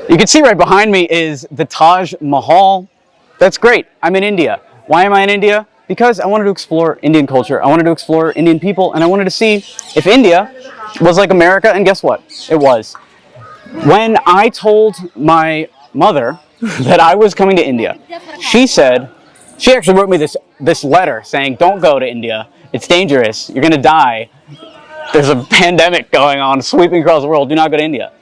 You can see right behind me is the Taj Mahal. That's great. I'm in India. Why am I in India? Because I wanted to explore Indian culture. I wanted to explore Indian people, and I wanted to see if India was like America, and guess what? It was. When I told my mother that I was coming to India, she actually wrote me this letter saying, don't go to India. It's dangerous. You're going to die. There's a pandemic going on, sweeping across the world. Do not go to India.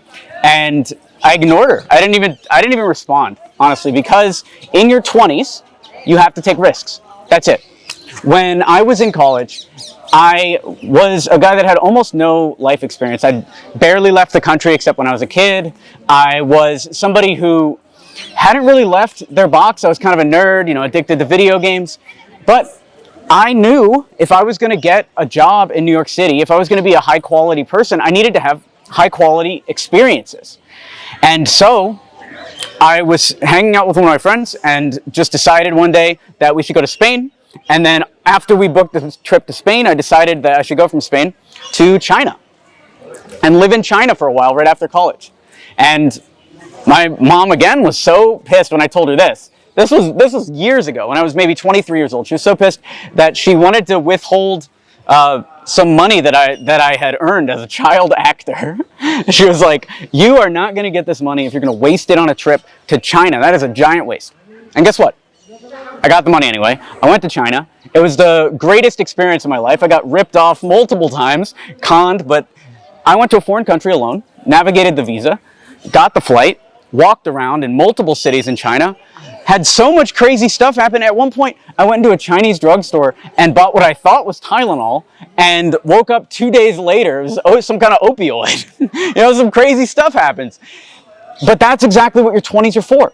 And I ignored her. I didn't even respond, honestly, because in your 20s, you have to take risks. That's it. When I was in college, I was a guy that had almost no life experience. I barely left the country except when I was a kid. I was somebody who hadn't really left their box. I was kind of a nerd, addicted to video games. But I knew if I was going to get a job in New York City, if I was going to be a high quality person, I needed to have high quality experiences. And so I was hanging out with one of my friends and just decided one day that we should go to Spain. And then after we booked the trip to Spain, I decided that I should go from Spain to China and live in China for a while right after college. And my mom, again, was so pissed when I told her this. This was years ago when I was maybe 23 years old. She was so pissed that she wanted to withhold some money that I had earned as a child actor. She was like, you are not going to get this money if you're going to waste it on a trip to China. That is a giant waste. And guess what? I got the money anyway. I went to China. It was the greatest experience of my life. I got ripped off multiple times, conned, but I went to a foreign country alone, navigated the visa, got the flight, walked around in multiple cities in China, had so much crazy stuff happen. At one point, I went into a Chinese drugstore and bought what I thought was Tylenol and woke up 2 days later. It was some kind of opioid. Some crazy stuff happens. But that's exactly what your 20s are for.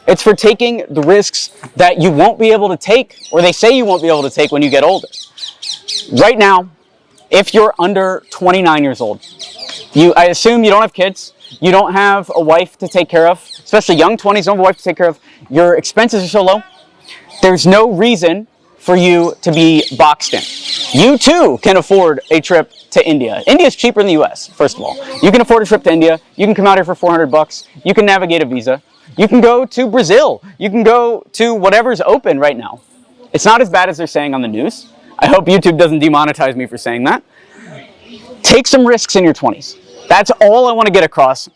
It's for taking the risks that you won't be able to take, or they say you won't be able to take when you get older. Right now, if you're under 29 years old, I assume you don't have kids, you don't have a wife to take care of, especially young 20s, don't have a wife to take care of, your expenses are so low, there's no reason for you to be boxed in. You too can afford a trip to India. India is cheaper than the US, first of all. You can afford a trip to India, you can come out here for $400, you can navigate a visa, you can go to Brazil, you can go to whatever's open right now. It's not as bad as they're saying on the news. I hope YouTube doesn't demonetize me for saying that. Take some risks in your 20s. That's all I want to get across,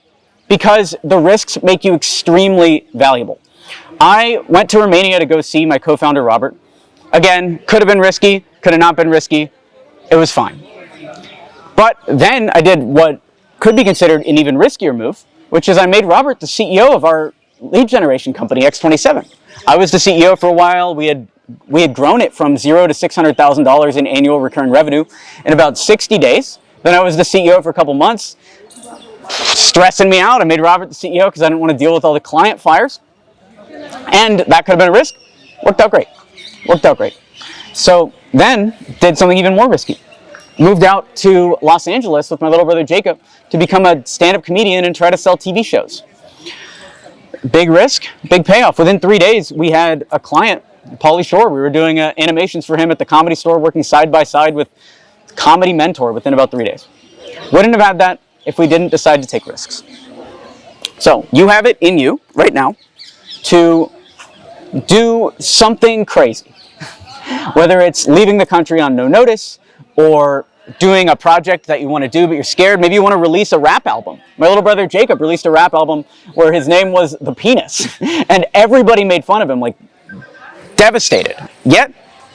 because the risks make you extremely valuable. I went to Romania to go see my co-founder, Robert. Again, could have been risky, could have not been risky. It was fine. But then I did what could be considered an even riskier move, which is I made Robert the CEO of our lead generation company, X27. I was the CEO for a while. We had grown it from $0 to $600,000 in annual recurring revenue in about 60 days. Then I was the CEO for a couple months, stressing me out. I made Robert the CEO because I didn't want to deal with all the client fires. And that could have been a risk. Worked out great. So then did something even more risky. Moved out to Los Angeles with my little brother Jacob to become a stand-up comedian and try to sell TV shows. Big risk, big payoff. Within 3 days, we had a client, Pauly Shore. We were doing animations for him at the Comedy Store, working side by side with Comedy Mentor within about 3 days. Wouldn't have had that if we didn't decide to take risks. So you have it in you right now to do something crazy. Whether it's leaving the country on no notice, or doing a project that you want to do but you're scared. Maybe you want to release a rap album. My little brother Jacob released a rap album where his name was The Penis. And everybody made fun of him, like devastated. Yet,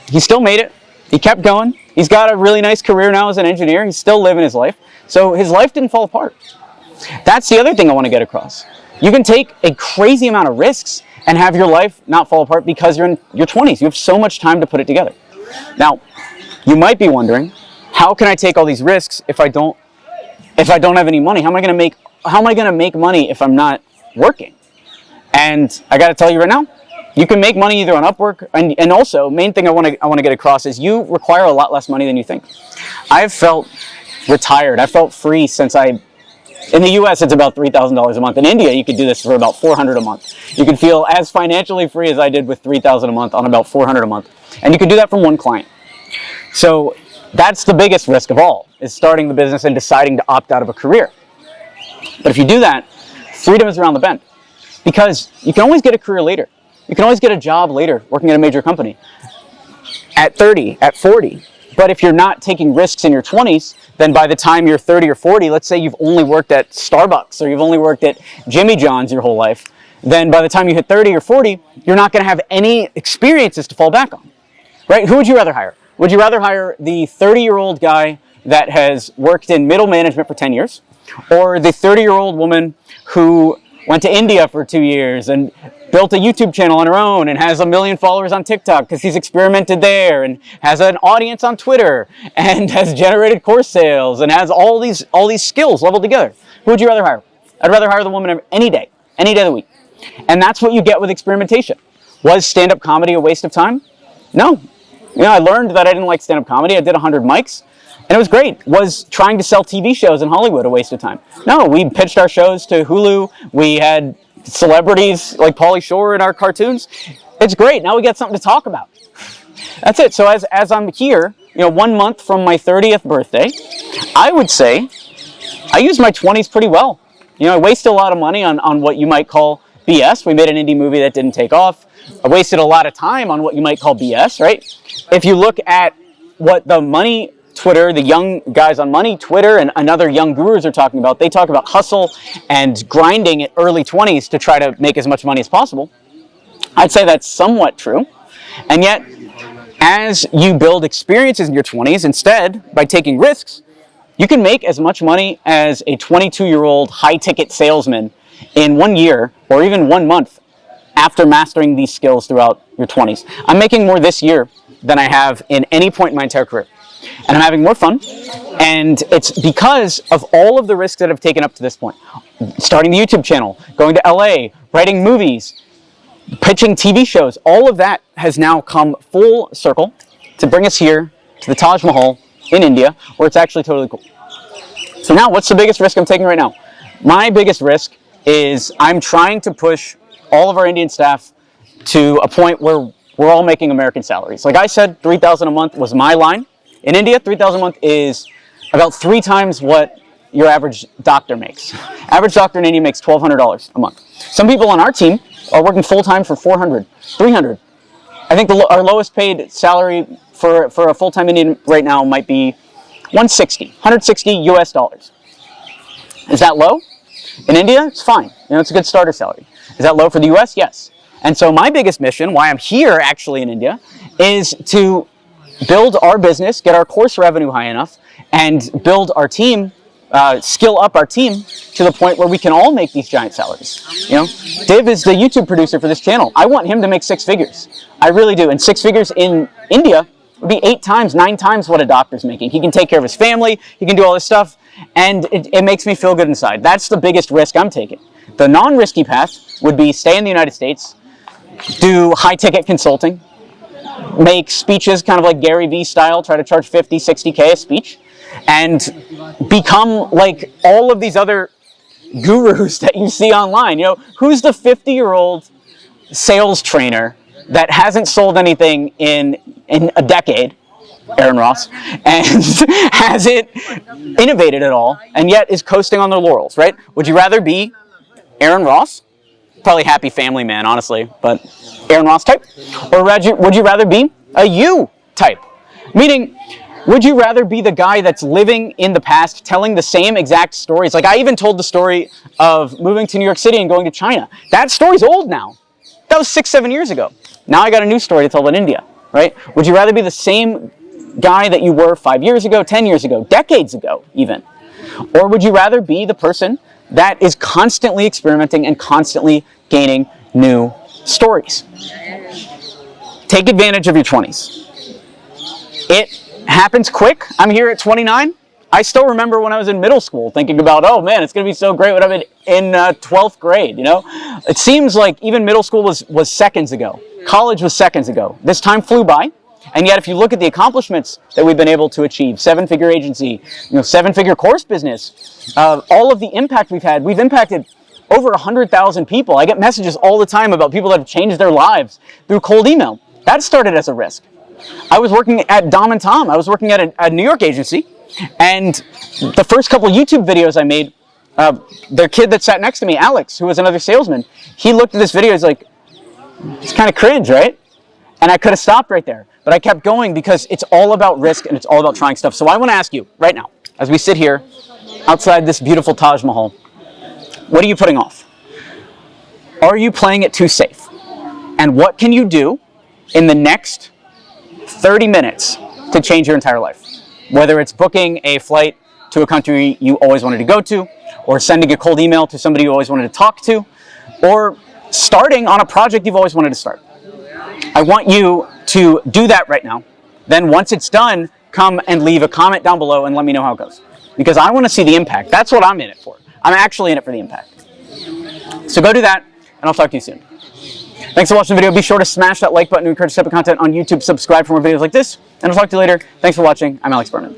he still made it. He kept going. He's got a really nice career now as an engineer. He's still living his life. So his life didn't fall apart. That's the other thing I want to get across. You can take a crazy amount of risks and have your life not fall apart because you're in your 20s. You have so much time to put it together. Now, you might be wondering, how can I take all these risks if I don't have any money? How am I going to make money if I'm not working? And I got to tell you right now, you can make money either on Upwork, and also, main thing I want to get across is you require a lot less money than you think. I've felt retired. I felt free since in the US, it's about $3,000 a month. In India, you could do this for about $400 a month. You could feel as financially free as I did with $3,000 a month on about $400 a month. And you could do that from one client. So that's the biggest risk of all, is starting the business and deciding to opt out of a career. But if you do that, freedom is around the bend. Because you can always get a career later. You can always get a job later working at a major company. At 30, at 40. But if you're not taking risks in your 20s, then by the time you're 30 or 40, let's say you've only worked at Starbucks or you've only worked at Jimmy John's your whole life, then by the time you hit 30 or 40, you're not going to have any experiences to fall back on. Right? Who would you rather hire? Would you rather hire the 30-year-old guy that has worked in middle management for 10 years, or the 30-year-old woman who went to India for 2 years and built a YouTube channel on her own and has 1 million followers on TikTok because she's experimented there and has an audience on Twitter and has generated course sales and has all these skills leveled together? Who would you rather hire? I'd rather hire the woman any day of the week. And that's what you get with experimentation. Was stand-up comedy a waste of time? No. I learned that I didn't like stand-up comedy. I did 100 mics. And it was great. Was trying to sell TV shows in Hollywood a waste of time? No, we pitched our shows to Hulu. We had celebrities like Pauly Shore in our cartoons. It's great. Now we got something to talk about. That's it. So as I'm here, 1 month from my 30th birthday, I would say I used my 20s pretty well. I wasted a lot of money on what you might call BS. We made an indie movie that didn't take off. I wasted a lot of time on what you might call BS, right? If you look at what the money Twitter, the young guys on Money, Twitter, and other young gurus are talking about. They talk about hustle and grinding at early 20s to try to make as much money as possible. I'd say that's somewhat true. And yet, as you build experiences in your 20s, instead, by taking risks, you can make as much money as a 22-year-old high-ticket salesman in 1 year or even 1 month after mastering these skills throughout your 20s. I'm making more this year than I have in any point in my entire career. And I'm having more fun, and it's because of all of the risks that I've taken up to this point. Starting the YouTube channel, going to LA, writing movies, pitching TV shows, all of that has now come full circle to bring us here to the Taj Mahal in India, where it's actually totally cool. So now, what's the biggest risk I'm taking right now? My biggest risk is I'm trying to push all of our Indian staff to a point where we're all making American salaries. Like I said, $3,000 a month was my line. In India, $3,000 a month is about 3 times what your average doctor makes. Average doctor in India makes $1,200 a month. Some people on our team are working full-time for $400, $300. I think our lowest paid salary for a full-time Indian right now might be $160 US dollars. Is that low? In India, it's fine. It's a good starter salary. Is that low for the US? Yes. And so my biggest mission, why I'm here actually in India, is to build our business, get our course revenue high enough, and build our team, skill up our team to the point where we can all make these giant salaries. Div is the YouTube producer for this channel. I want him to make 6 figures. I really do. And 6 figures in India would be 8 times, 9 times what a doctor's making. He can take care of his family. He can do all this stuff. And it makes me feel good inside. That's the biggest risk I'm taking. The non-risky path would be stay in the United States, do high-ticket consulting, make speeches kind of like Gary Vee style, try to charge 50, 60K a speech, and become like all of these other gurus that you see online. Who's the 50-year-old sales trainer that hasn't sold anything in a decade, Aaron Ross, and hasn't innovated at all, and yet is coasting on their laurels, right? Would you rather be Aaron Ross? Probably happy family man, honestly, but Aaron Ross type? Or would you rather be a you type? Meaning, would you rather be the guy that's living in the past, telling the same exact stories? Like, I even told the story of moving to New York City and going to China. That story's old now. That was 6-7 years ago. Now I got a new story to tell about India, right? Would you rather be the same guy that you were 5 years ago, 10 years ago, decades ago even? Or would you rather be the person that is constantly experimenting and constantly gaining new stories? Take advantage of your 20s. It happens quick. I'm here at 29. I still remember when I was in middle school thinking about, oh man, it's going to be so great when I'm in 12th grade, It seems like even middle school was seconds ago. College was seconds ago. This time flew by. And yet, if you look at the accomplishments that we've been able to achieve, 7-figure agency, 7-figure course business, all of the impact we've had, we've impacted over 100,000 people. I get messages all the time about people that have changed their lives through cold email. That started as a risk. I was working at Dom & Tom. I was working at a New York agency, and the first couple YouTube videos I made their kid that sat next to me, Alex, who was another salesman, he looked at this video, he's like, it's kind of cringe, right? And I could have stopped right there, but I kept going because it's all about risk and it's all about trying stuff. So I want to ask you right now, as we sit here outside this beautiful Taj Mahal, what are you putting off? Are you playing it too safe? And what can you do in the next 30 minutes to change your entire life? Whether it's booking a flight to a country you always wanted to go to, or sending a cold email to somebody you always wanted to talk to, or starting on a project you've always wanted to start. I want you to do that right now. Then once it's done, come and leave a comment down below and let me know how it goes. Because I want to see the impact. That's what I'm in it for. I'm actually in it for the impact. So go do that, and I'll talk to you soon. Thanks for watching the video. Be sure to smash that like button to encourage this type of content on YouTube. Subscribe for more videos like this, and I'll talk to you later. Thanks for watching. I'm Alex Berman.